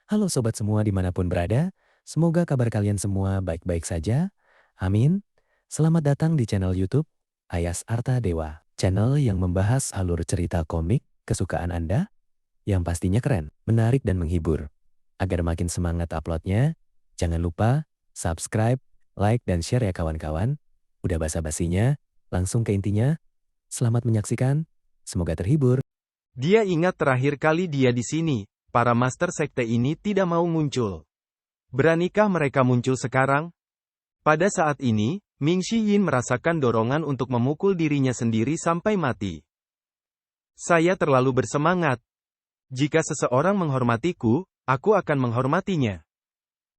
Halo sobat semua dimanapun berada, semoga kabar kalian semua baik-baik saja. Amin. Selamat datang di channel YouTube Ayas Arta Dewa, channel yang membahas alur cerita komik kesukaan Anda yang pastinya keren, menarik dan menghibur. Agar makin semangat uploadnya, jangan lupa subscribe, like, dan share ya kawan-kawan. Udah basa-basinya, langsung ke intinya. Selamat menyaksikan, semoga terhibur. Dia ingat terakhir kali dia di sini, para master sekte ini tidak mau muncul. Beranikah mereka muncul sekarang? Pada saat ini, Ming Shi Yin merasakan dorongan untuk memukul dirinya sendiri sampai mati. Saya terlalu bersemangat. Jika seseorang menghormatiku, aku akan menghormatinya.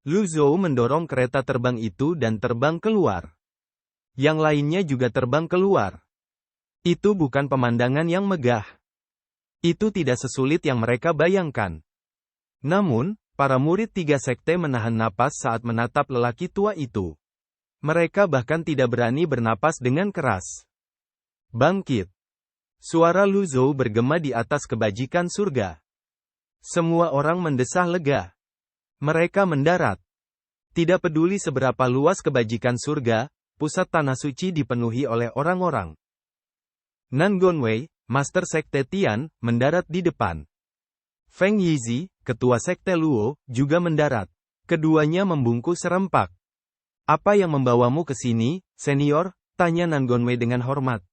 Lu Zhou mendorong kereta terbang itu dan terbang keluar. Yang lainnya juga terbang keluar. Itu bukan pemandangan yang megah. Itu tidak sesulit yang mereka bayangkan. Namun, para murid tiga sekte menahan napas saat menatap lelaki tua itu. Mereka bahkan tidak berani bernapas dengan keras. Bangkit. Suara Lu Zhou bergema di atas kebajikan surga. Semua orang mendesah lega. Mereka mendarat. Tidak peduli seberapa luas kebajikan surga, pusat tanah suci dipenuhi oleh orang-orang. Nan Gonwei, Master Sekte Tian, mendarat di depan. Feng Yizi, Ketua Sekte Luo, juga mendarat. Keduanya membungkuk serempak. Apa yang membawamu ke sini, senior? Tanya Nan Gonwei dengan hormat.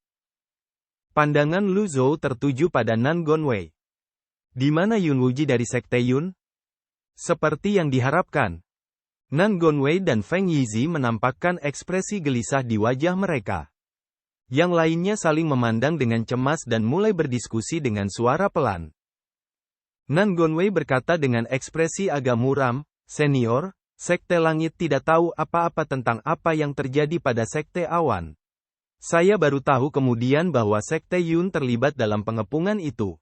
Pandangan Lu Zhou tertuju pada Nan Gonwei. Di mana Yun Wuji dari Sekte Yun? Seperti yang diharapkan. Nan Gonwei dan Feng Yizi menampakkan ekspresi gelisah di wajah mereka. Yang lainnya saling memandang dengan cemas dan mulai berdiskusi dengan suara pelan. Nan Gonwei berkata dengan ekspresi agak muram, "Senior, Sekte Langit tidak tahu apa-apa tentang apa yang terjadi pada Sekte Awan. Saya baru tahu kemudian bahwa Sekte Yun terlibat dalam pengepungan itu.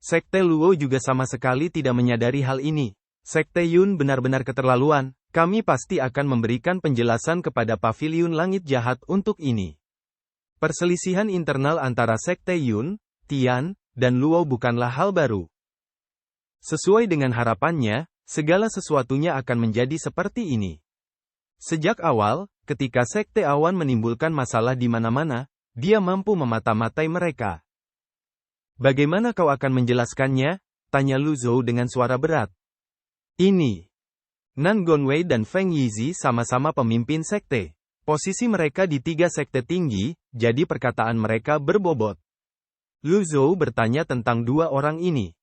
Sekte Luo juga sama sekali tidak menyadari hal ini. Sekte Yun benar-benar keterlaluan, kami pasti akan memberikan penjelasan kepada Paviliun Langit Jahat untuk ini." Perselisihan internal antara Sekte Yun, Tian, dan Luo bukanlah hal baru. Sesuai dengan harapannya, segala sesuatunya akan menjadi seperti ini. Sejak awal, ketika Sekte Awan menimbulkan masalah di mana-mana, dia mampu memata-matai mereka. Bagaimana kau akan menjelaskannya? Tanya Lu Zhou dengan suara berat. Ini. Nan Gonwei dan Feng Yizi sama-sama pemimpin sekte. Posisi mereka di tiga sekte tinggi, jadi perkataan mereka berbobot. Lu Zhou bertanya tentang dua orang ini.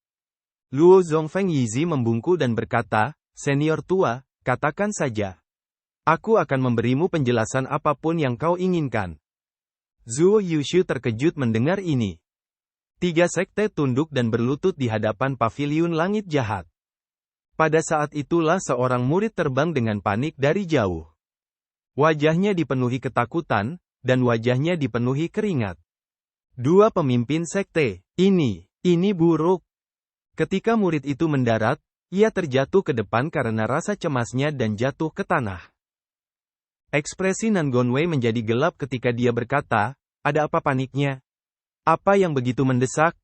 Luo Zhongfeng Yizi membungkuk dan berkata, "Senior tua, katakan saja. Aku akan memberimu penjelasan apapun yang kau inginkan." Zuo Yushu terkejut mendengar ini. Tiga sekte tunduk dan berlutut di hadapan Paviliun Langit Jahat. Pada saat itulah seorang murid terbang dengan panik dari jauh. Wajahnya dipenuhi ketakutan, dan wajahnya dipenuhi keringat. Dua pemimpin sekte, ini buruk. Ketika murid itu mendarat, ia terjatuh ke depan karena rasa cemasnya dan jatuh ke tanah. Ekspresi Nan Gonwei menjadi gelap ketika dia berkata, "Ada apa paniknya? Apa yang begitu mendesak?"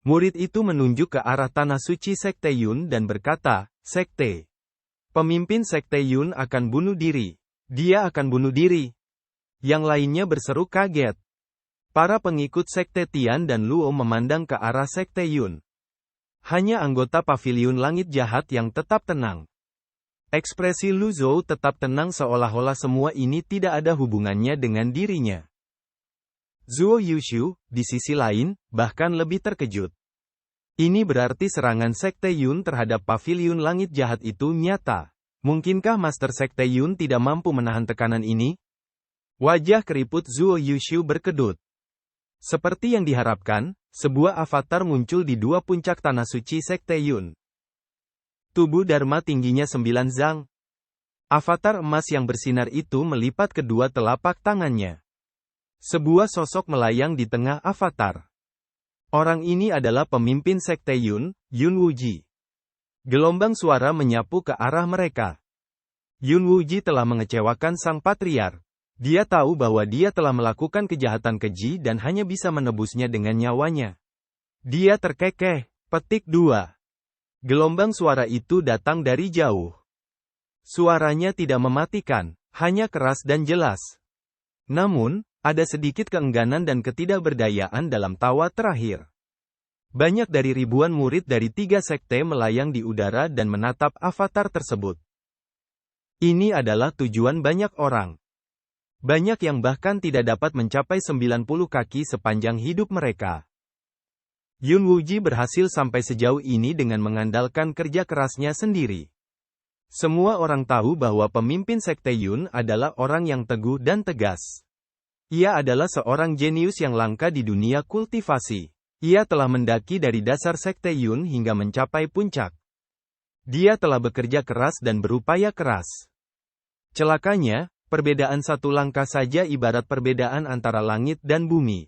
Murid itu menunjuk ke arah tanah suci Sekte Yun dan berkata, "Sekte. Pemimpin Sekte Yun akan bunuh diri. Dia akan bunuh diri." Yang lainnya berseru kaget. Para pengikut Sekte Tian dan Luo memandang ke arah Sekte Yun. Hanya anggota Paviliun Langit Jahat yang tetap tenang. Ekspresi Lu Zhou tetap tenang seolah-olah semua ini tidak ada hubungannya dengan dirinya. Zuo Yushu, di sisi lain, bahkan lebih terkejut. Ini berarti serangan Sekte Yun terhadap Paviliun Langit Jahat itu nyata. Mungkinkah Master Sekte Yun tidak mampu menahan tekanan ini? Wajah keriput Zuo Yushu berkedut. Seperti yang diharapkan, sebuah avatar muncul di dua puncak tanah suci Sekte Yun. Tubuh Dharma tingginya 9 zang. Avatar emas yang bersinar itu melipat kedua telapak tangannya. Sebuah sosok melayang di tengah avatar. Orang ini adalah pemimpin Sekte Yun, Yun Wuji. Gelombang suara menyapu ke arah mereka. Yun Wuji telah mengecewakan sang patriark. Dia tahu bahwa dia telah melakukan kejahatan keji dan hanya bisa menebusnya dengan nyawanya. Dia terkekeh. Petik 2. Gelombang suara itu datang dari jauh. Suaranya tidak mematikan, hanya keras dan jelas. Namun, ada sedikit keengganan dan ketidakberdayaan dalam tawa terakhir. Banyak dari ribuan murid dari 3 sekte melayang di udara dan menatap avatar tersebut. Ini adalah tujuan banyak orang. Banyak yang bahkan tidak dapat mencapai 90 kaki sepanjang hidup mereka. Yun Wuji berhasil sampai sejauh ini dengan mengandalkan kerja kerasnya sendiri. Semua orang tahu bahwa pemimpin sekte Yun adalah orang yang teguh dan tegas. Ia adalah seorang jenius yang langka di dunia kultivasi. Ia telah mendaki dari dasar sekte Yun hingga mencapai puncak. Dia telah bekerja keras dan berupaya keras. Celakanya, perbedaan satu langkah saja ibarat perbedaan antara langit dan bumi.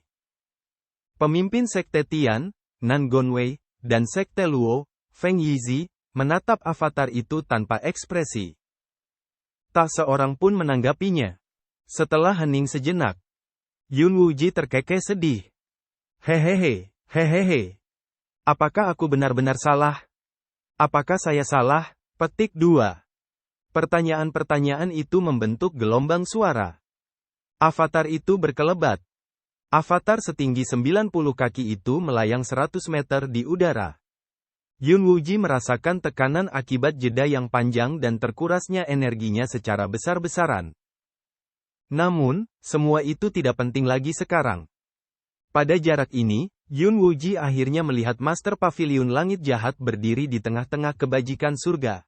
Pemimpin sekte Tian, Nan Gongwei, dan sekte Luo, Feng Yizi, menatap avatar itu tanpa ekspresi. Tak seorang pun menanggapinya. Setelah hening sejenak, Yun Wuji terkekeh sedih. Hehehe, hehehe. Apakah aku benar-benar salah? Apakah saya salah? Petik 2. Pertanyaan-pertanyaan itu membentuk gelombang suara. Avatar itu berkelebat. Avatar setinggi 90 kaki itu melayang 100 meter di udara. Yun Wuji merasakan tekanan akibat jeda yang panjang dan terkurasnya energinya secara besar-besaran. Namun, semua itu tidak penting lagi sekarang. Pada jarak ini, Yun Wuji akhirnya melihat Master Pavilion Langit Jahat berdiri di tengah-tengah kebajikan surga.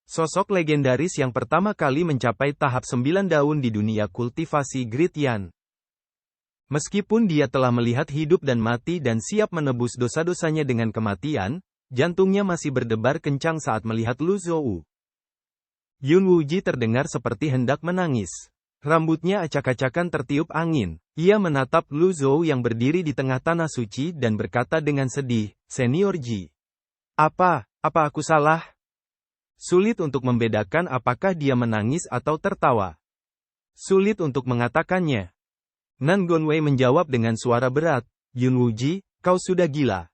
Sosok legendaris yang pertama kali mencapai tahap 9 daun di dunia kultivasi Great Yan. Meskipun dia telah melihat hidup dan mati dan siap menebus dosa-dosanya dengan kematian, jantungnya masih berdebar kencang saat melihat Lu Zhou. Yun Wuji terdengar seperti hendak menangis. Rambutnya acak-acakan tertiup angin. Ia menatap Lu Zhou yang berdiri di tengah tanah suci dan berkata dengan sedih, "Senior Ji. Apa aku salah?" Sulit untuk membedakan apakah dia menangis atau tertawa. Sulit untuk mengatakannya. Nan Gongwei menjawab dengan suara berat, "Yun Wuji, kau sudah gila."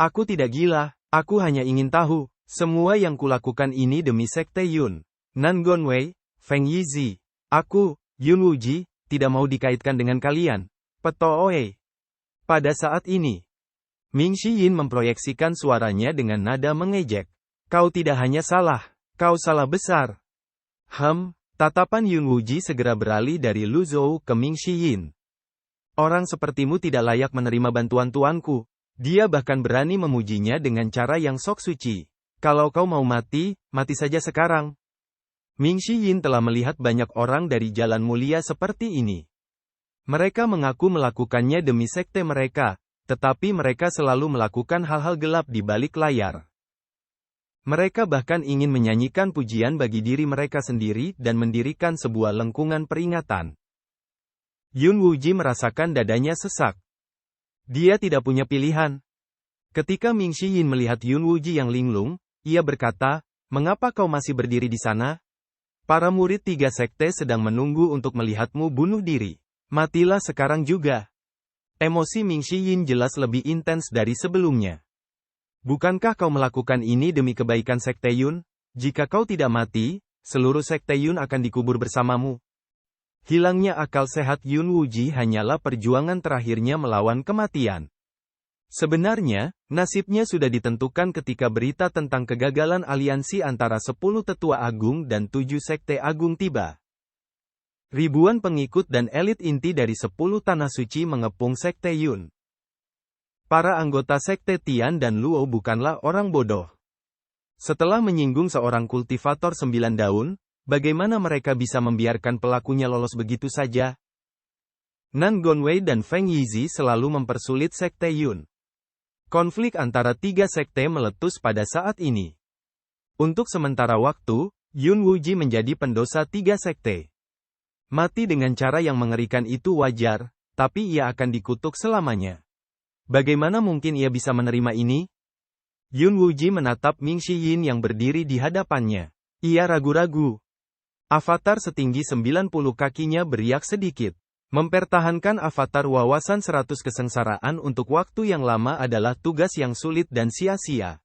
"Aku tidak gila, aku hanya ingin tahu, semua yang kulakukan ini demi sekte Yun." Nan Gongwei, Feng Yizi. "Aku, Yun Wuji, tidak mau dikaitkan dengan kalian. Petooe." Pada saat ini, Ming Shiyin memproyeksikan suaranya dengan nada mengejek. "Kau tidak hanya salah, kau salah besar." Tatapan Yun Wuji segera beralih dari Lu Zhou ke Ming Shiyin. "Orang sepertimu tidak layak menerima bantuan tuanku." Dia bahkan berani memujinya dengan cara yang sok suci. "Kalau kau mau mati, mati saja sekarang." Ming Shiyin telah melihat banyak orang dari jalan mulia seperti ini. Mereka mengaku melakukannya demi sekte mereka, tetapi mereka selalu melakukan hal-hal gelap di balik layar. Mereka bahkan ingin menyanyikan pujian bagi diri mereka sendiri dan mendirikan sebuah lengkungan peringatan. Yun Wuji merasakan dadanya sesak. Dia tidak punya pilihan. Ketika Ming Shiyin melihat Yun Wuji yang linglung, ia berkata, "Mengapa kau masih berdiri di sana? Para murid 3 sekte sedang menunggu untuk melihatmu bunuh diri. Matilah sekarang juga." Emosi Ming Shiyin jelas lebih intens dari sebelumnya. "Bukankah kau melakukan ini demi kebaikan sekte Yun? Jika kau tidak mati, seluruh sekte Yun akan dikubur bersamamu." Hilangnya akal sehat Yun Wuji hanyalah perjuangan terakhirnya melawan kematian. Sebenarnya, nasibnya sudah ditentukan ketika berita tentang kegagalan aliansi antara 10 tetua agung dan 7 sekte agung tiba. Ribuan pengikut dan elit inti dari 10 tanah suci mengepung sekte Yun. Para anggota sekte Tian dan Luo bukanlah orang bodoh. Setelah menyinggung seorang kultivator 9 daun, bagaimana mereka bisa membiarkan pelakunya lolos begitu saja? Nan Gongwei dan Feng Yizi selalu mempersulit sekte Yun. Konflik antara 3 sekte meletus pada saat ini. Untuk sementara waktu, Yun Wuji menjadi pendosa 3 sekte. Mati dengan cara yang mengerikan itu wajar, tapi ia akan dikutuk selamanya. Bagaimana mungkin ia bisa menerima ini? Yun Wuji menatap Ming Shiyin yang berdiri di hadapannya. Ia ragu-ragu. Avatar setinggi 90 kakinya beriak sedikit. Mempertahankan avatar wawasan 100 kesengsaraan untuk waktu yang lama adalah tugas yang sulit dan sia-sia.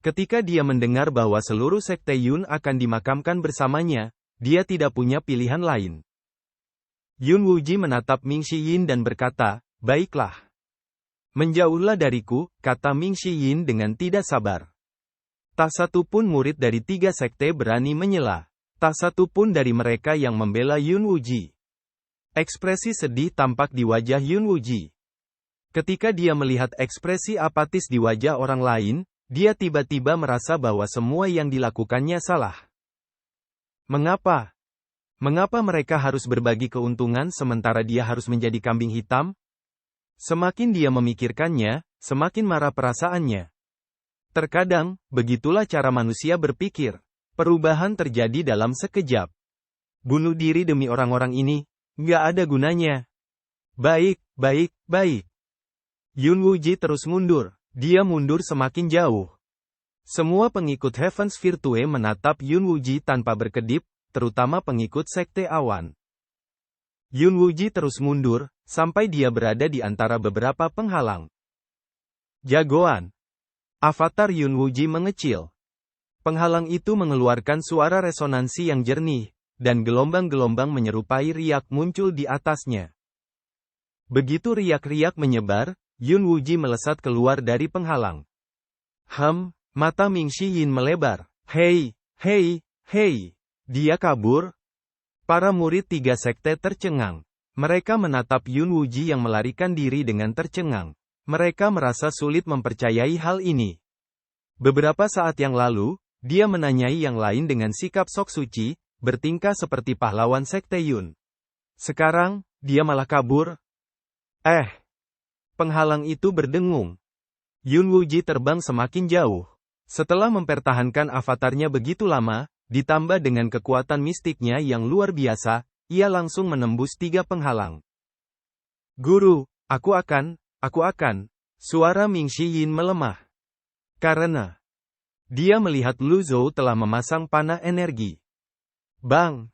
Ketika dia mendengar bahwa seluruh sekte Yun akan dimakamkan bersamanya, dia tidak punya pilihan lain. Yun Wuji menatap Ming Shiyin dan berkata, "Baiklah. Menjauhlah dariku," kata Ming Shiyin dengan tidak sabar. Tak satu pun murid dari 3 sekte berani menyela. Tak satu pun dari mereka yang membela Yun Wuji. Ekspresi sedih tampak di wajah Yun Wuji. Ketika dia melihat ekspresi apatis di wajah orang lain, dia tiba-tiba merasa bahwa semua yang dilakukannya salah. Mengapa? Mengapa mereka harus berbagi keuntungan sementara dia harus menjadi kambing hitam? Semakin dia memikirkannya, semakin marah perasaannya. Terkadang, begitulah cara manusia berpikir. Perubahan terjadi dalam sekejap. Bunuh diri demi orang-orang ini, nggak ada gunanya. Baik, baik, baik. Yun Wuji terus mundur. Dia mundur semakin jauh. Semua pengikut Heaven's Virtue menatap Yun Wuji tanpa berkedip, terutama pengikut Sekte Awan. Yun Wuji terus mundur, sampai dia berada di antara beberapa penghalang. Jagoan. Avatar Yun Wuji mengecil. Penghalang itu mengeluarkan suara resonansi yang jernih, dan gelombang-gelombang menyerupai riak muncul di atasnya. Begitu riak-riak menyebar, Yun Wuji melesat keluar dari penghalang. Mata Ming Shiyin melebar. Hei, hei, hei. Dia kabur? Para murid 3 sekte tercengang. Mereka menatap Yun Wuji yang melarikan diri dengan tercengang. Mereka merasa sulit mempercayai hal ini. Beberapa saat yang lalu, dia menanyai yang lain dengan sikap sok suci, bertingkah seperti pahlawan sekte Yun. Sekarang, dia malah kabur. Penghalang itu berdengung. Yun Wuji terbang semakin jauh. Setelah mempertahankan avatarnya begitu lama, ditambah dengan kekuatan mistiknya yang luar biasa, ia langsung menembus 3 penghalang. Guru, aku akan, suara Ming Shiyin melemah. Karena dia melihat Lu Zhou telah memasang panah energi. Bang!